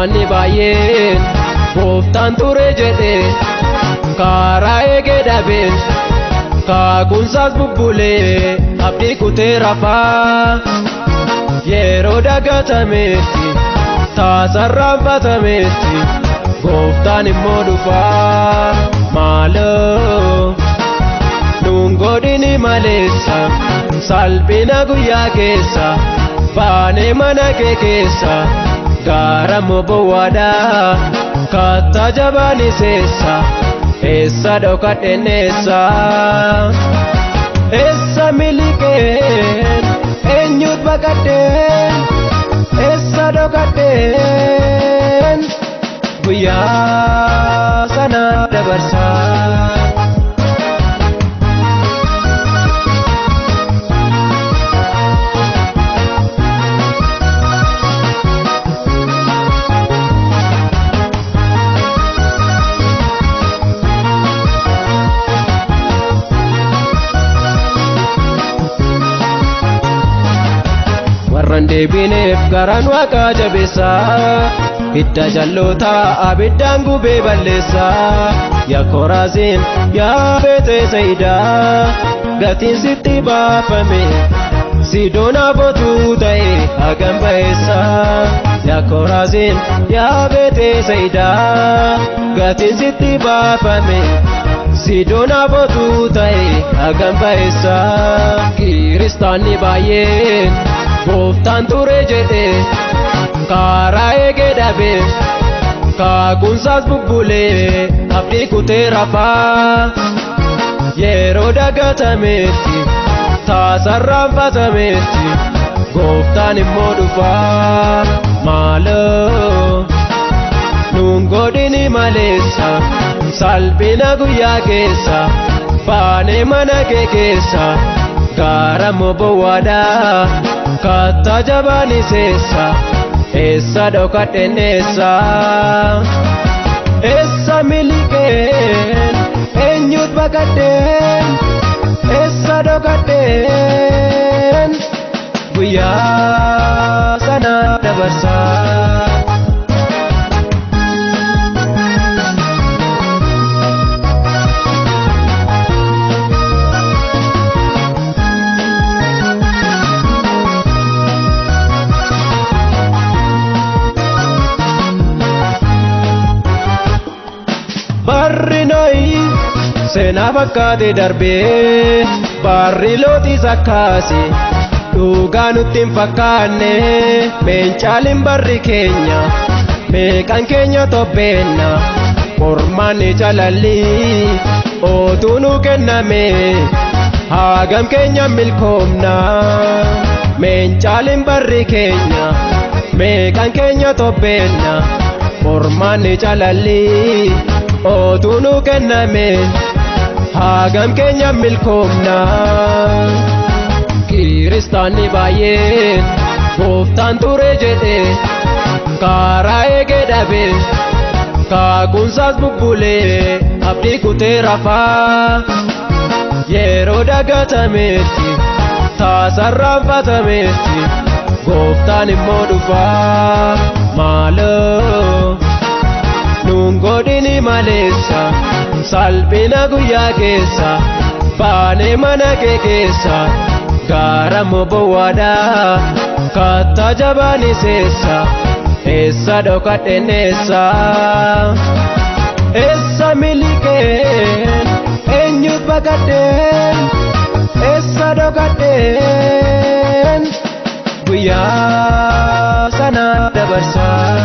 Kiristaanni baay'een gooftaan ture jedhee karaa eegee dhabeen kaakunsaas bubbulee abdii kutee rafaa yeroo dagatameetti taasarraanfatameetti gooftaan immoo dhufaa maaloo nuun godhini maleessa salphina guyyaa keessa baanee mana kee keessa gaara mobowwaadhaa kattaa jabaani seessa eessa dhokadheen eessa miliqeen eenyut baqadheen eessa dhokadheen guyyaa sana dabarsaa. Deebineef garaan waaqaa jabeessaa hidda jalloota abiddaan gubee balleessaa yaa Koraaziin yaa Beetsayidaa gatiin sitti baafame Sidoonaa bootuu ta'e hagam ba'eessaa yaa Koraaziin yaa Beetsayidaa gatiin sitti baafame Sidoonaa bootuu ta'e hagam ba'eessaa. Kiristaanni baay'een gooftaan ture jedhee karaa eegee dhabee kaakunsaas bubbulee abdii kutee rafaa yeroo dagatameetti taasarraanfatameetti gooftaan immoo dhufaa maaloo nuun godhini maleessa salphina guyyaa keessa baanee mana kee keessa gaara mobowwaadhaa kattaa jabaani seessa eessa dhokadheen eessa miliqeen eenyut baqadheen eessa dhokadheen guyyaa sana dabarsaa. Seenaa fakkaate darbee barri Looxis akkaasi dhugaa nutti hin fakkaanne meencaaliin barri keenya meeqan keenya tobbeenna qormaanni jalallii ootuu nu kenname hagam keenya milkoomna meencaaliin barri keenya meeqan keenya tobbeenna qormaanni jalallii ootuu nu kenname hagam keenya milkoomna. Kiristaanni baay'een gooftaan ture jedhee karaa eegee dhabee kaakunsaas bubbulee abdii kutee rafaa yeroo dagatameetti taasarraanfatameetti gooftaan immoo dhufaa maaloo nuun godhini maleessa salphina guyyaa keessa baanee mana kee keessa gaara mobowwaadhaa kattaa jabaani seessa eessa dhokadheen eessa miliqeen eenyut baqadheen eessa dhokadheen guyyaa sana dabarsaa.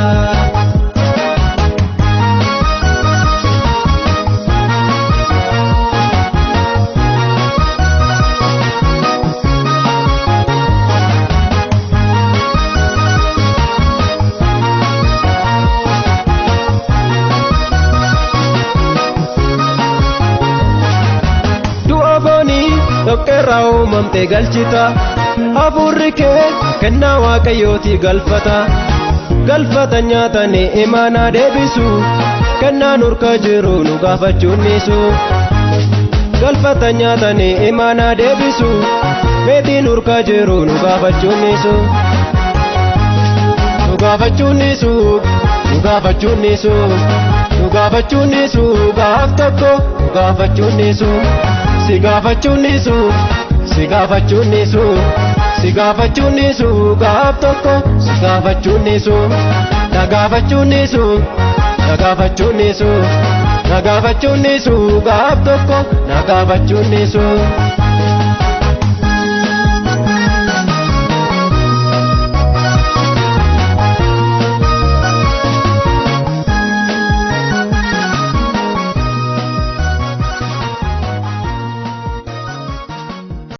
Dhoqqeerraa uumamtee galchita hafuurri kee kennaa waaqayyooti galfata nyaatanii imaanaa deebisu kennaan urka jiru nu gaafachuun niisu galfata nyaatanii imaanaa deebisu meetiin urka jiru nu gaafachuun niisu gaafachuun nisu nu gaafachuun nisu gaaf tokko nu gaafachuun nisu si gaafachuun nisu si gaafachuun nisu si gaafachuun nisu gaaf tokko si gaafachuun nisu na gaafachuun nisu na gaafachuun nisu na gaafachuun nisu gaaf tokko na gaafachuun nisu